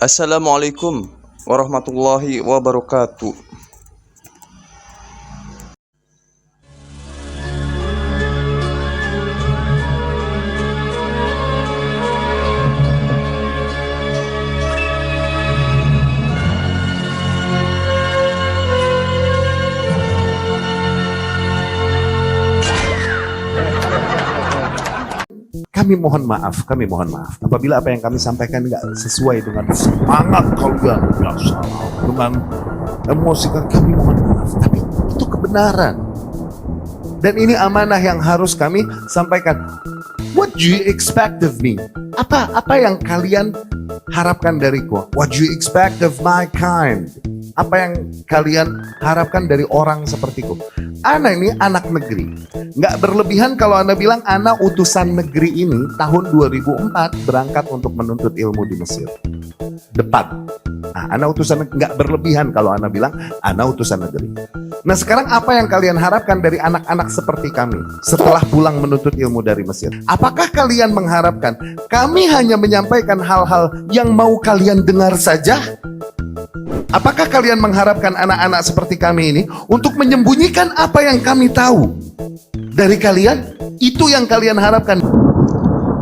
Assalamualaikum warahmatullahi wabarakatuh. Kami mohon maaf apabila apa yang kami sampaikan nggak sesuai dengan semangat kalian, dengan emosi kami mohon maaf, tapi itu kebenaran dan ini amanah yang harus kami sampaikan. What do you expect of me? Apa yang kalian harapkan dariku? What do you expect of my kind? Apa yang kalian harapkan dari orang sepertiku? Ana ini anak negeri. Nggak berlebihan kalau Anda bilang Ana utusan negeri ini tahun 2004 berangkat untuk menuntut ilmu di Mesir. Depan. Nah, Ana utusan, nggak berlebihan kalau Ana bilang Ana utusan negeri. Nah sekarang apa yang kalian harapkan dari anak-anak seperti kami setelah pulang menuntut ilmu dari Mesir? Apakah kalian mengharapkan kami hanya menyampaikan hal-hal yang mau kalian dengar saja? Apakah kalian mengharapkan anak-anak seperti kami ini untuk menyembunyikan apa yang kami tahu dari kalian? Itu yang kalian harapkan.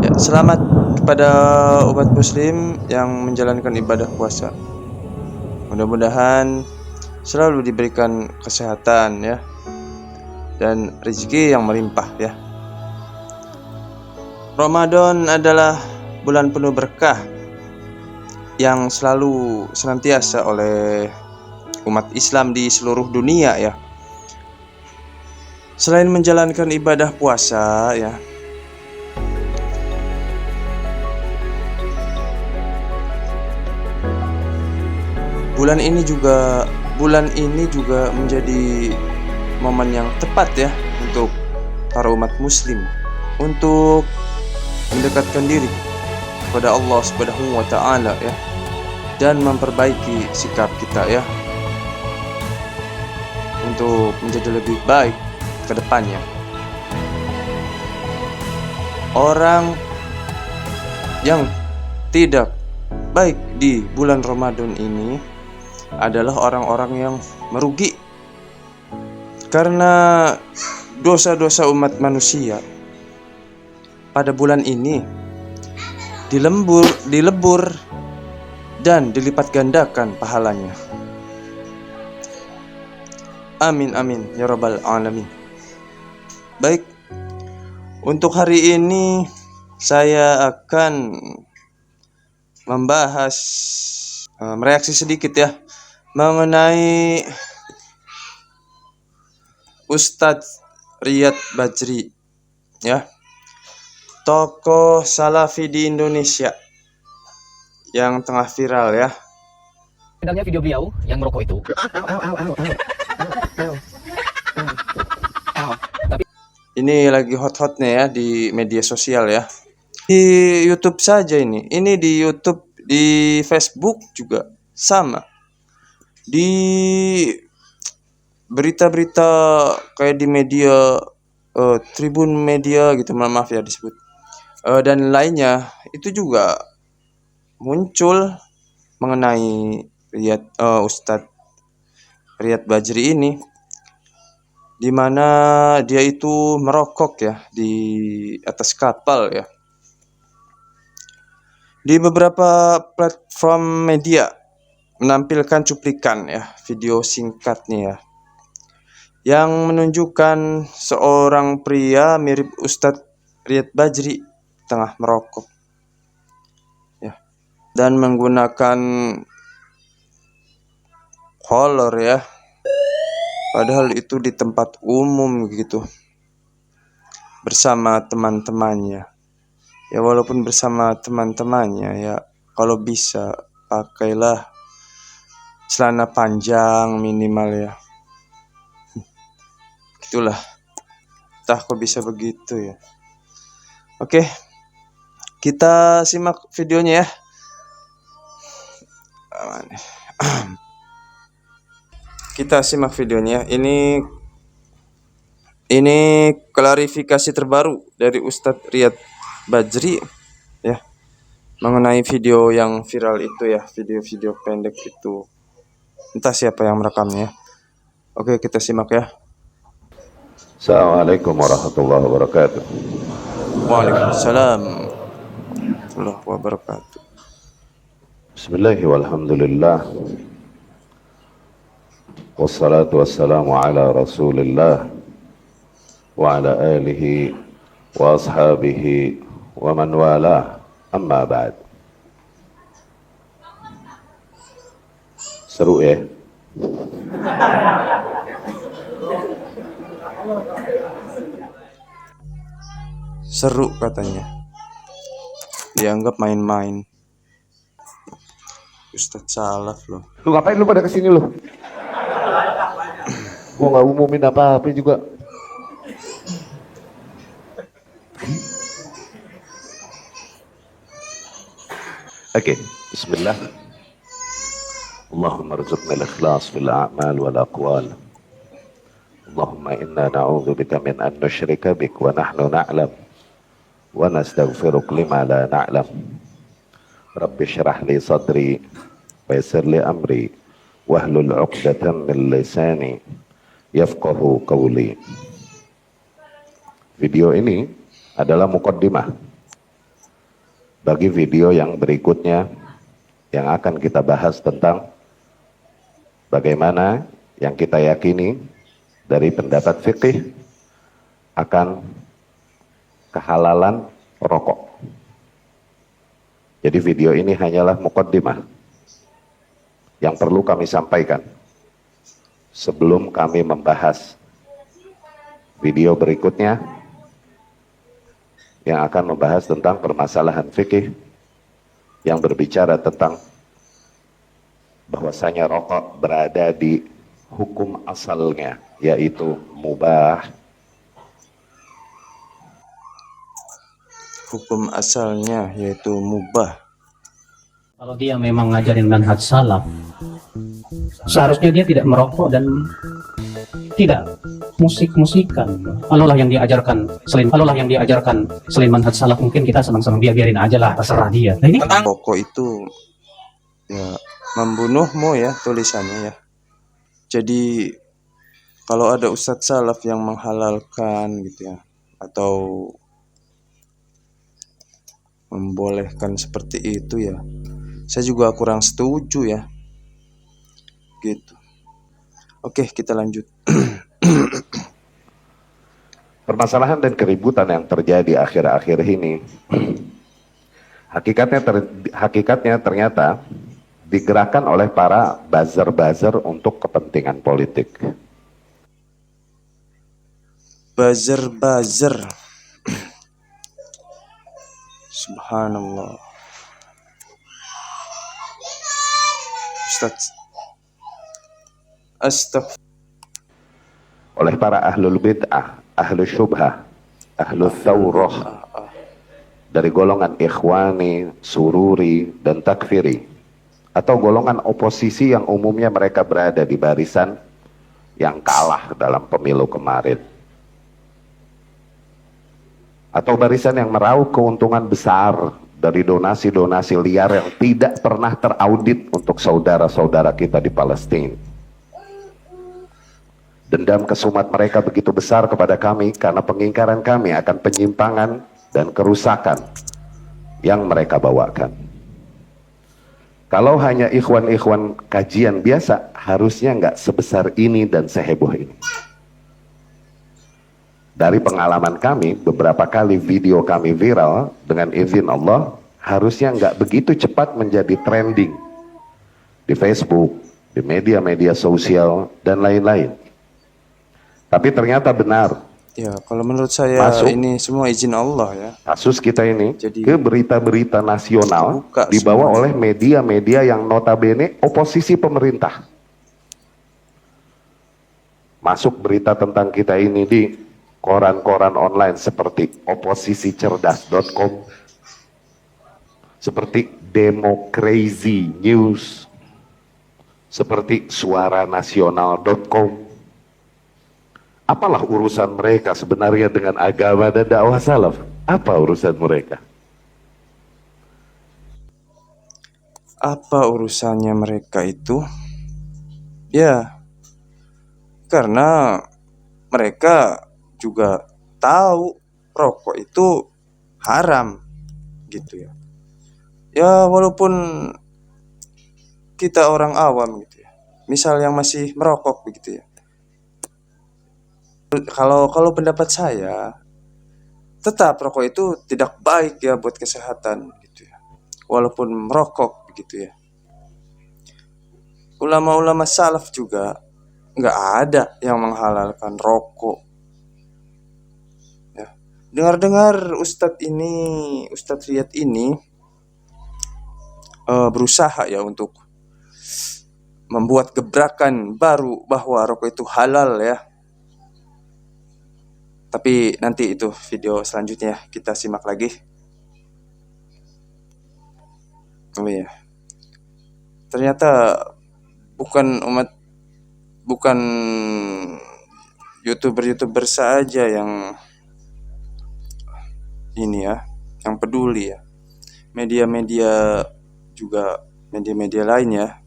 Ya, selamat kepada umat muslim yang menjalankan ibadah puasa. Mudah-mudahan selalu diberikan kesehatan ya, dan rezeki yang melimpah ya. Ramadan adalah bulan penuh berkah yang selalu senantiasa oleh umat Islam di seluruh dunia ya. Selain menjalankan ibadah puasa ya, bulan ini juga menjadi momen yang tepat ya untuk para umat muslim untuk mendekatkan diri kepada Allah Subhanahu wa taala ya, dan memperbaiki sikap kita ya untuk menjadi lebih baik ke depannya. Orang yang tidak baik di bulan Ramadan ini adalah orang-orang yang merugi karena dosa-dosa umat manusia pada bulan ini dilebur dan dilipat gandakan pahalanya. Amin amin ya rabbal alamin. Baik, untuk hari ini saya akan membahas mereaksi sedikit ya mengenai Ustadz Riyad Bajri ya, tokoh salafi di Indonesia yang tengah viral ya. Sebenarnya video beliau yang merokok itu. Ini lagi hot-hotnya ya di media sosial ya. Di YouTube saja ini di YouTube, di Facebook juga sama. Di berita-berita kayak di media Tribun Media gitu, maaf ya disebut. Dan lainnya itu juga muncul mengenai Ustadz Riyad Bajri ini, di mana dia itu merokok ya di atas kapal ya. Di beberapa platform media menampilkan cuplikan ya video singkatnya ya, yang menunjukkan seorang pria mirip Ustadz Riyad Bajri tengah merokok ya, dan menggunakan kolor ya, padahal itu di tempat umum gitu bersama teman-temannya ya. Walaupun bersama teman-temannya ya, kalau bisa pakailah celana panjang minimal ya. Itulah, entah kok bisa begitu ya. Oke, kita simak videonya ya. Kita simak videonya. Ini klarifikasi terbaru dari Ustadz Riyad Bajri ya, mengenai video yang viral itu ya, video-video pendek itu. Entah siapa yang merekamnya. Oke, kita simak ya. Assalamualaikum warahmatullahi wabarakatuh. Waalaikumsalam warahmatullahi wabarakatuh. Bismillahi walhamdulillah. Wassalatu wassalamu ala rasulillah wa ala alihi wa ashabihi wa man walah, amma ba'd. Seru ya? Seru katanya. Dianggap main-main. Ustadz Salaf loh. Lu ngapain lu pada kesini lu? Gua nggak umumin apa-apa juga. Oke, bismillah. Allahumma rzuqna al-ikhlas fil a'mal wal aqwal. Allahumma inna na'udzubika min an nusyrika bik wa nahnu na'lam wa nastaghfiruk lima la na'lam. Rabbi syrah li sadri wa yassir li amri wahlul 'uqdatam min lisani yafqahu qawli. Video ini adalah muqaddimah bagi video yang berikutnya yang akan kita bahas tentang bagaimana yang kita yakini dari pendapat fikih akan kehalalan rokok. Jadi video ini hanyalah muqaddimah yang perlu kami sampaikan sebelum kami membahas video berikutnya yang akan membahas tentang permasalahan fikih yang berbicara tentang bahwasanya rokok berada di hukum asalnya, yaitu mubah. Hukum asalnya yaitu mubah. Kalau dia memang ngajarin manhaj salaf, seharusnya dia tidak merokok dan tidak musik-musikan. Kalau lah yang diajarkan selain manhaj salaf, mungkin kita senang-senang biarin aja lah, terserah dia. Nah, ini Rokok itu ya membunuhmu ya, tulisannya ya. Jadi kalau ada ustadz salaf yang menghalalkan gitu ya, atau membolehkan seperti itu ya, saya juga kurang setuju ya. Gitu. Oke, kita lanjut. Permasalahan dan keributan yang terjadi akhir-akhir ini hakikatnya ternyata digerakkan oleh para buzzer-buzzer untuk kepentingan politik. Buzzer. Subhanallah. Ustaz. Astagfirullah. Oleh para ahlul bid'ah, ahlul syubhah, ahlul thawrah, dari golongan ikhwani, sururi, dan takfiri, atau golongan oposisi yang umumnya mereka berada di barisan yang kalah dalam pemilu kemarin, atau barisan yang meraup keuntungan besar dari donasi-donasi liar yang tidak pernah teraudit untuk saudara-saudara kita di Palestina. Dendam kesumat mereka begitu besar kepada kami karena pengingkaran kami akan penyimpangan dan kerusakan yang mereka bawakan. Kalau hanya ikhwan-ikhwan kajian biasa, harusnya nggak sebesar ini dan seheboh ini. Dari pengalaman kami, beberapa kali video kami viral dengan izin Allah, harusnya nggak begitu cepat menjadi trending di Facebook, di media-media sosial, dan lain-lain. Tapi ternyata benar. Ya, kalau menurut saya Masuk. ini semua izin Allah ya. Kasus kita ini Jadi, ke berita-berita nasional buka dibawa semuanya. oleh media-media yang notabene oposisi pemerintah. Masuk berita tentang kita ini di koran-koran online seperti oposisicerdas.com, seperti Democrazy News, seperti suaranasional.com. Apalah urusan mereka sebenarnya dengan agama dan dakwah salaf? Apa urusan mereka? Apa urusannya mereka itu? Ya, karena mereka juga tahu rokok itu haram gitu ya. Ya walaupun kita orang awam gitu ya. Misal yang masih merokok begitu ya. Kalau pendapat saya, tetap rokok itu tidak baik ya buat kesehatan gitu ya. Walaupun merokok begitu ya. Ulama-ulama salaf juga nggak ada yang menghalalkan rokok. Ya. Dengar-dengar Ustadz Riyad ini berusaha ya untuk membuat gebrakan baru bahwa rokok itu halal ya. Tapi nanti itu video selanjutnya kita simak lagi. Oh iya. Ternyata bukan YouTuber saja yang ini ya, yang peduli ya. Media-media juga, media-media lain ya.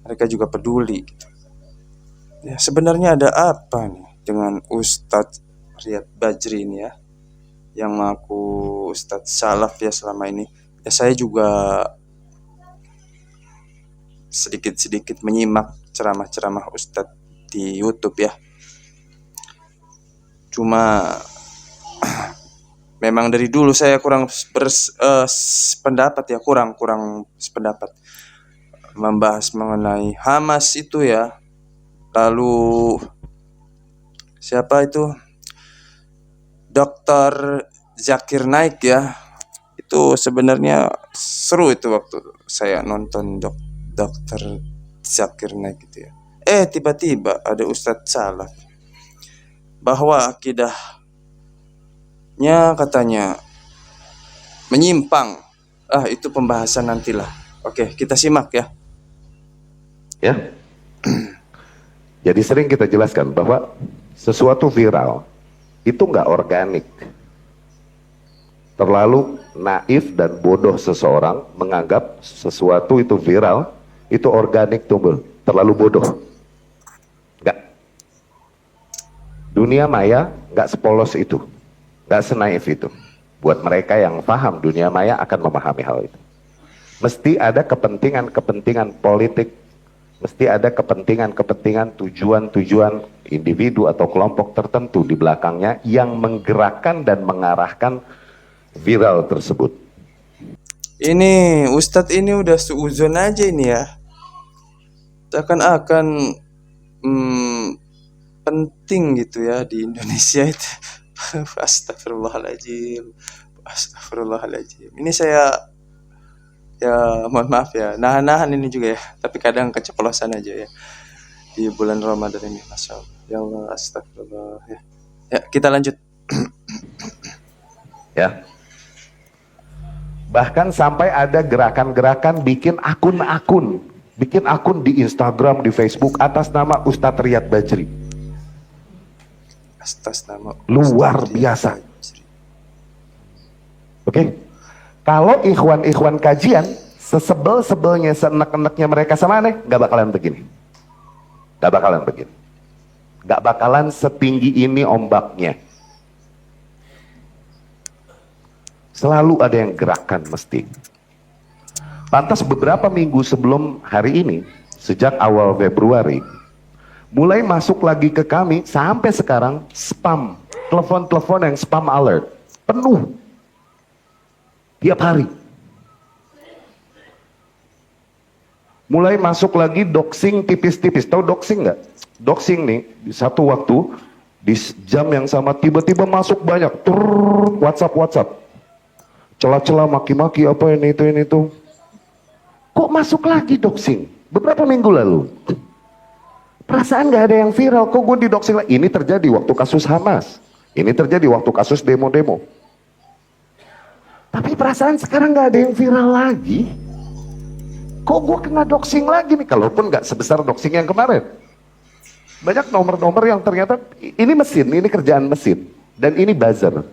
Mereka juga peduli gitu. Ya, sebenarnya ada apa nih dengan Ustadz Riyad Bajri ini ya, yang mengaku Ustadz salaf ya selama ini. Ya saya juga sedikit-sedikit menyimak ceramah-ceramah Ustadz di YouTube ya. Cuma memang dari dulu saya kurang sependapat ya, kurang sependapat membahas mengenai Hamas itu ya. Lalu siapa itu? Dr. Zakir Naik ya. Itu sebenarnya seru itu waktu saya nonton Dr. Zakir Naik gitu ya. Tiba-tiba ada Ustadz Salaf bahwa akidahnya katanya menyimpang. Itu pembahasan nantilah. Oke, kita simak ya. Ya. Jadi sering kita jelaskan bahwa sesuatu viral itu nggak organik. Terlalu naif dan bodoh seseorang menganggap sesuatu itu viral, itu organik tumbuh. Terlalu bodoh. Nggak. Dunia maya nggak sepolos itu, nggak senaif itu. Buat mereka yang paham dunia maya akan memahami hal itu. Mesti ada kepentingan-kepentingan politik, mesti ada kepentingan-kepentingan, tujuan-tujuan individu atau kelompok tertentu di belakangnya yang menggerakkan dan mengarahkan viral tersebut. Ini Ustadz ini udah suuzon aja ini ya. Seakan-akan penting gitu ya di Indonesia itu. Astagfirullahaladzim. Ini saya ya mohon maaf ya, nahan-nahan ini juga ya, tapi kadang keceplosan aja ya di bulan Ramadan ini, Masya Allah. Ya Allah, astagfirullah ya. Ya, kita lanjut. Ya. Bahkan sampai ada gerakan-gerakan bikin akun di Instagram, di Facebook atas nama Ustadz Riyad Bajri. Atas nama luar biasa. Oke. Kalau ikhwan-ikhwan kajian, sesebel-sebelnya, seenak-enaknya mereka sama aneh, gak bakalan begini. Gak bakalan setinggi ini ombaknya. Selalu ada yang gerakan mesti. Lantas beberapa minggu sebelum hari ini, sejak awal Februari, mulai masuk lagi ke kami, sampai sekarang spam. Telepon-telepon yang spam alert. Penuh. Tiap hari. Mulai masuk lagi doxing tipis-tipis. Tahu doxing nggak? Doxing nih, di satu waktu, di jam yang sama tiba-tiba masuk banyak. WhatsApp. Celah-celah, maki-maki, apa ini itu. Kok masuk lagi doxing? Beberapa minggu lalu. Perasaan nggak ada yang viral, kok gue di doxing lagi? Ini terjadi waktu kasus Hamas. Ini terjadi waktu kasus demo-demo. Tapi perasaan sekarang nggak ada yang viral lagi. Kok gue kena doxing lagi nih? Kalaupun nggak sebesar doxing yang kemarin. Banyak nomor-nomor yang ternyata ini mesin, ini kerjaan mesin. Dan ini buzzer.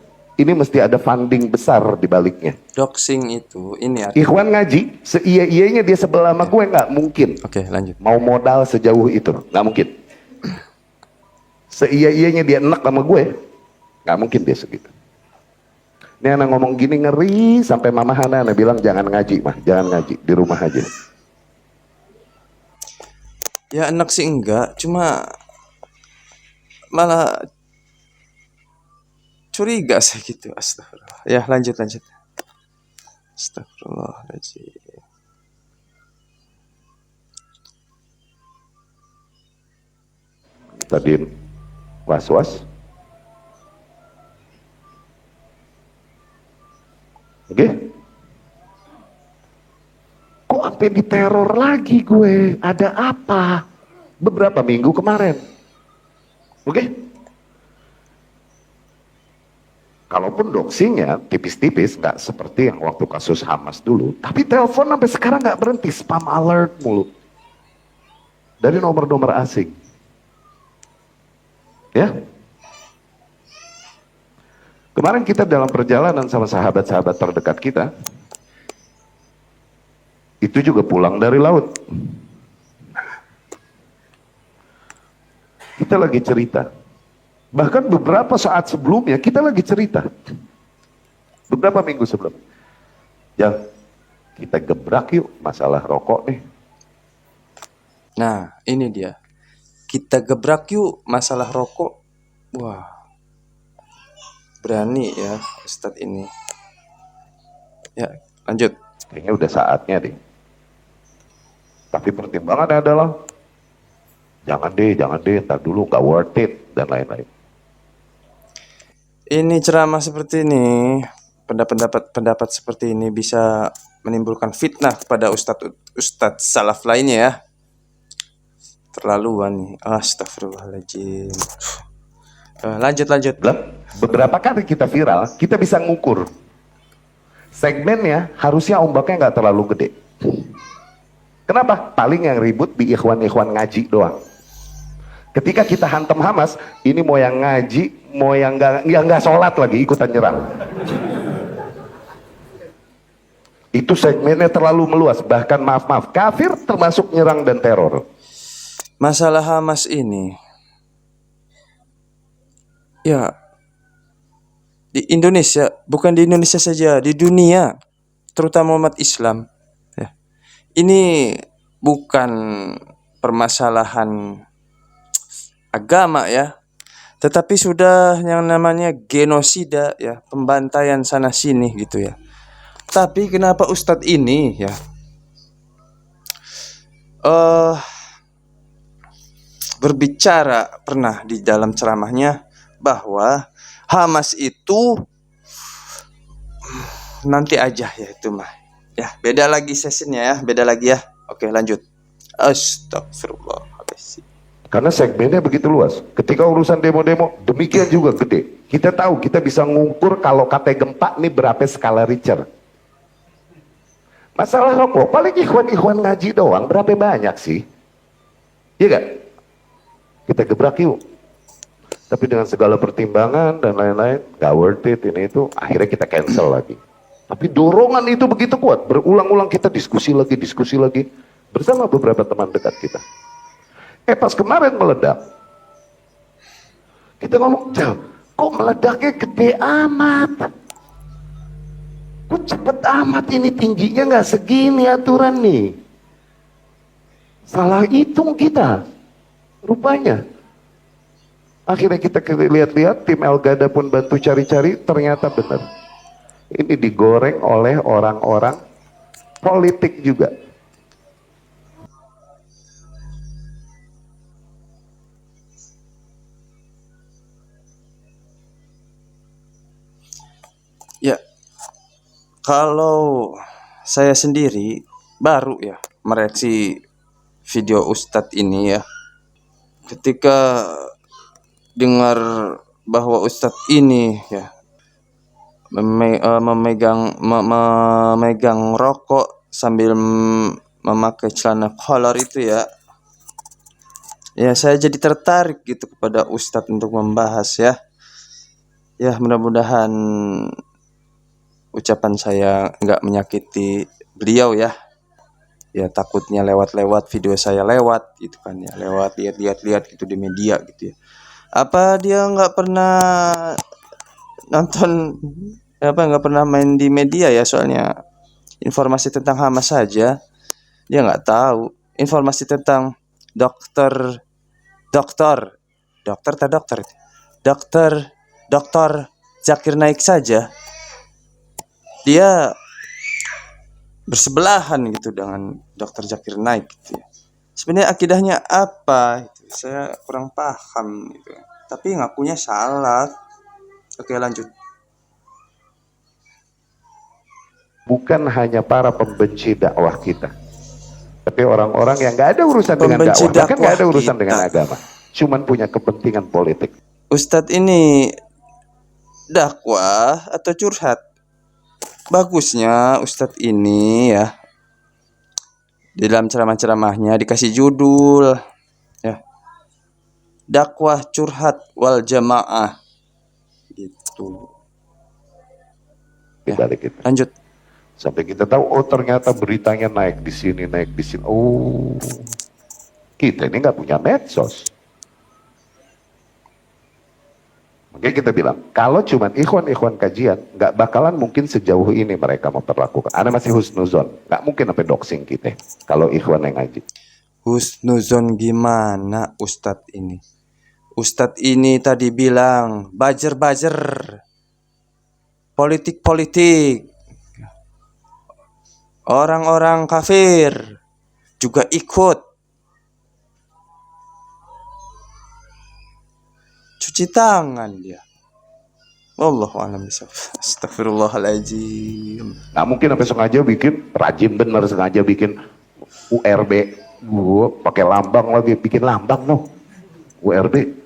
ini mesti ada funding besar di baliknya. Doxing itu ini Ikhwan ngaji, seia-ianya dia sebelah sama gue nggak mungkin. Oke, lanjut. Mau modal sejauh itu, nggak mungkin. Seia-ianya dia enak sama gue, nggak mungkin dia segitu. Ini anak ngomong gini ngeri, sampai Mama Hana bilang jangan ngaji mah, jangan ngaji, di rumah aja. Ya enak sih enggak, cuma malah curiga saya gitu. Astagfirullah. Ya lanjut. Astagfirullahaladzim. Tadi was-was. Oke? Kok sampai diteror lagi gue? Ada apa? Beberapa minggu kemarin. Oke? Kalaupun doxingnya tipis-tipis, nggak seperti yang waktu kasus Hamas dulu. Tapi telepon sampai sekarang nggak berhenti, spam alert mulu. Dari nomor-nomor asing. Ya? Kemarin kita dalam perjalanan sama sahabat-sahabat terdekat kita, itu juga pulang dari laut. Kita lagi cerita. Bahkan beberapa saat sebelumnya kita lagi cerita. Beberapa minggu sebelum. Ya, kita gebrak yuk masalah rokok nih. Nah, ini dia. Kita gebrak yuk masalah rokok. Wah. Berani ya Ustadz ini. Ya, lanjut. Kayaknya udah saatnya deh. Tapi pertimbangannya adalah jangan deh, ntar dulu nggak worth it dan lain-lain. Ini ceramah seperti ini, pendapat seperti ini bisa menimbulkan fitnah kepada ustadz salaf lainnya ya. Terlaluan nih. Astagfirullahaladzim. Lanjut. Beberapa kali kita viral, kita bisa ngukur segmennya, harusnya ombaknya nggak terlalu gede. Kenapa? Paling yang ribut di ikhwan-ikhwan ngaji doang. Ketika kita hantam Hamas, ini mau yang ngaji, mau yang nggak sholat lagi ikutan nyerang. Itu segmennya terlalu meluas, bahkan maaf, kafir termasuk nyerang dan teror. Masalah Hamas ini, ya di Indonesia, bukan di Indonesia saja, di dunia, terutama umat Islam. Ya. Ini bukan permasalahan agama ya, tetapi sudah yang namanya genosida ya, pembantaian sana sini gitu ya. Tapi kenapa Ustadz ini ya berbicara pernah di dalam ceramahnya bahwa Hamas itu nanti aja ya itu mah. Ya, beda lagi sesinya ya, beda lagi ya. Oke, lanjut. Astagfirullahaladzim. Karena segmennya begitu luas. Ketika urusan demo-demo, demikian juga gede. Kita tahu, kita bisa ngukur kalau kata gempa nih berapa skala Richter. Masalah rokok, paling ikhwan-ikhwan ngaji doang, berapa banyak sih? Iya gak? Kita gebrak yuk. Tapi dengan segala pertimbangan dan lain-lain, gak worth it ini itu, akhirnya kita cancel lagi. Tapi dorongan itu begitu kuat, berulang-ulang kita diskusi lagi, bersama beberapa teman dekat kita. Pas kemarin meledak, kita ngomong, kok meledaknya gede amat? Kok cepet amat ini, tingginya nggak segini aturan nih? Salah hitung kita, rupanya. Akhirnya kita lihat-lihat, tim Elgada pun bantu cari-cari, ternyata benar. Ini digoreng oleh orang-orang politik juga. Ya, kalau saya sendiri baru ya mereaksi video Ustadz ini ya. Ketika dengar bahwa Ustadz ini ya memegang rokok sambil memakai celana kolor itu ya. Ya, saya jadi tertarik gitu kepada Ustadz untuk membahas ya. Ya, mudah-mudahan ucapan saya nggak menyakiti beliau ya. Ya takutnya lewat-lewat video saya lewat gitu kan ya, lewat lihat-lihat gitu di media gitu ya. Apa dia nggak pernah nonton, nggak pernah main di media ya, soalnya informasi tentang Hamas saja dia nggak tahu. Informasi tentang dokter dokter dokter tak dokter dokter dokter Zakir Naik saja dia bersebelahan gitu dengan dokter Zakir Naik gitu ya. Sebenarnya akidahnya apa itu saya kurang paham gitu, tapi ngakunya salah. Oke, lanjut. Bukan hanya para pembenci dakwah kita, tapi orang-orang yang nggak ada urusan dengan Pembenci dakwah, bahkan nggak ada dakwah urusan kita. dengan agama, cuman punya kepentingan politik. Ustadz ini dakwah atau curhat? Bagusnya Ustadz ini ya di dalam ceramah-ceramahnya dikasih judul ya, dakwah curhat wal jamaah gitu. Ya, Dibalik itu. lanjut. Sampai kita tahu, oh ternyata beritanya naik di sini, naik di sini. Oh, kita ini nggak punya medsos. Makanya kita bilang, kalau cuman ikhwan-ikhwan kajian, nggak bakalan mungkin sejauh ini mereka memperlakukan. Ana masih husnuzon, nggak mungkin sampai doxing kita. Kalau ikhwan yang ngaji. Husnuzon gimana Ustadz ini? Ustadz ini tadi bilang bajer-bajer, politik-politik, orang-orang kafir juga ikut cuci tangan dia. Wallahu a'lam bishawab. Astagfirullahaladzim. Nggak mungkin sampai sengaja bikin, rajin bener sengaja bikin URB. Gua pakai lambang lagi, bikin lambang no. URB.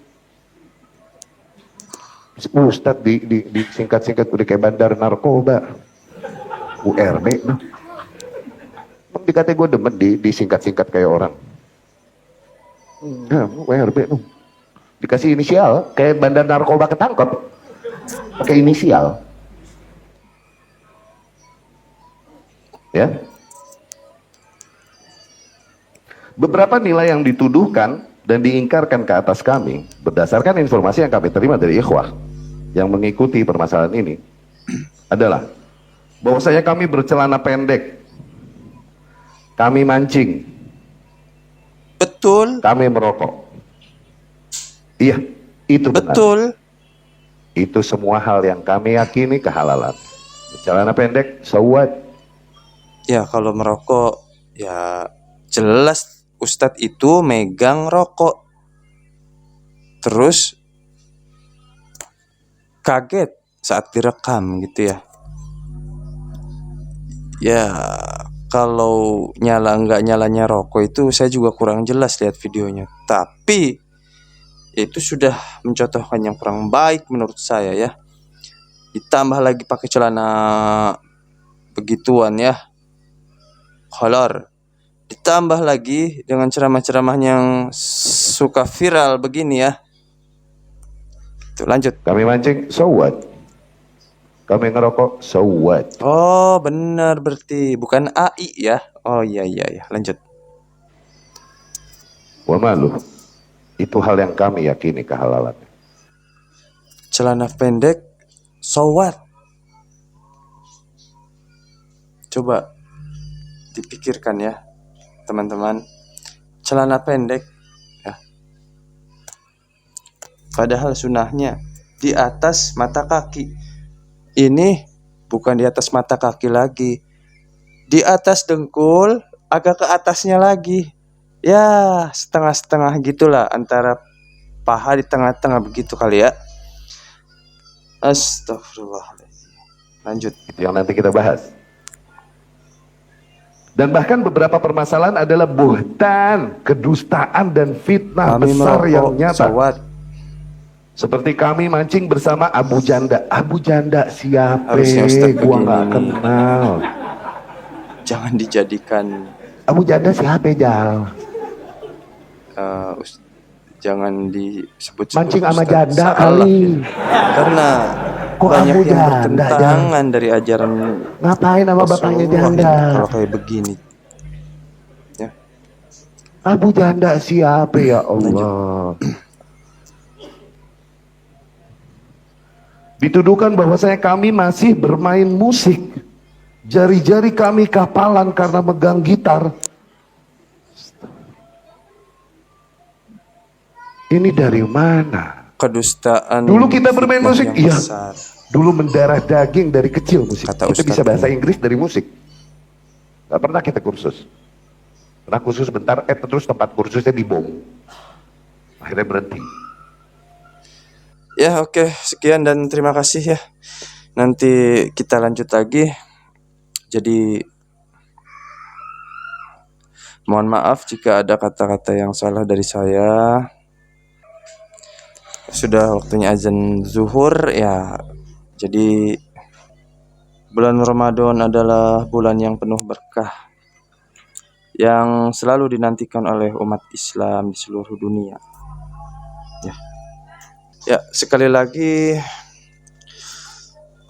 Ustadz di singkat-singkat udah kayak bandar narkoba. URB no. Dikata gue demen disingkat-singkat kayak orang. Nah, WRB tuh. Dikasih inisial, kayak bandar narkoba ketangkep. Pakai inisial. Ya. Beberapa nilai yang dituduhkan dan diingkarkan ke atas kami, berdasarkan informasi yang kami terima dari ikhwah yang mengikuti permasalahan ini, adalah bahwasanya kami bercelana pendek, kami mancing, Betul. kami merokok. Iya, itu benar. Betul. Itu semua hal yang kami yakini kehalalan. Celana pendek, so what? Ya kalau merokok ya jelas Ustadz itu megang rokok. Terus kaget saat direkam gitu ya. Ya kalau nyala nggak nyalanya rokok itu saya juga kurang jelas lihat videonya. Tapi itu sudah mencontohkan yang kurang baik menurut saya ya. Ditambah lagi pakai celana begituan ya, kolor. Ditambah lagi dengan ceramah-ceramah yang suka viral begini ya. Tuh, lanjut. Kami mancing, so what? Kami ngerokok, so what? Oh benar, berarti bukan AI ya. Oh iya lanjut. Wa malu. Itu hal yang kami yakini kehalalan. Celana pendek, so what? Coba dipikirkan ya teman-teman. Celana pendek ya, padahal sunahnya di atas mata kaki. Ini bukan di atas mata kaki lagi, di atas dengkul, agak ke atasnya lagi. Ya setengah-setengah gitulah, antara paha di tengah-tengah begitu kali ya. Astagfirullahaladzim. Lanjut. Itu yang nanti kita bahas. Dan bahkan beberapa permasalahan adalah buhtan, kedustaan dan fitnah Kami besar merokok, yang nyata. so what? Seperti kami mancing bersama Abu Janda. Abu Janda siapa? Harusnya Ustaz Gua nggak begini. kenal. Jangan dijadikan Abu Janda siapa, Jal? jangan disebut Mancing sama Ustaz. janda Salah. kali. Karena Kok banyak Abu yang janda, bertentangan dari ajaran Ngapain sama bapaknya Rasulullah janda? ini kalau kayak begini. Ya, Abu janda siapa ya lanjut. Allah? Dituduhkan bahwasanya kami masih bermain musik. Jari-jari kami kapalan karena megang gitar. Ini dari mana? Kedustaan, Dulu kita bermain fitnah musik, yang iya. besar. Dulu mendarah daging dari kecil musik. Kata Kita bisa Ustadz bahasa ini. Inggris dari musik. Gak pernah kita kursus. Pernah kursus bentar, terus tempat kursusnya dibom. Akhirnya berhenti. Ya oke, sekian dan terima kasih ya. Nanti kita lanjut lagi. Jadi mohon maaf jika ada kata-kata yang salah dari saya. Sudah waktunya azan zuhur ya. Jadi bulan Ramadan adalah bulan yang penuh berkah, yang selalu dinantikan oleh umat Islam di seluruh dunia. Ya, sekali lagi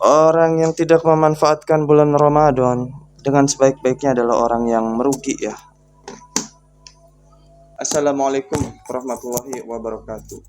orang yang tidak memanfaatkan bulan Ramadan dengan sebaik-baiknya adalah orang yang merugi ya. Assalamualaikum warahmatullahi wabarakatuh.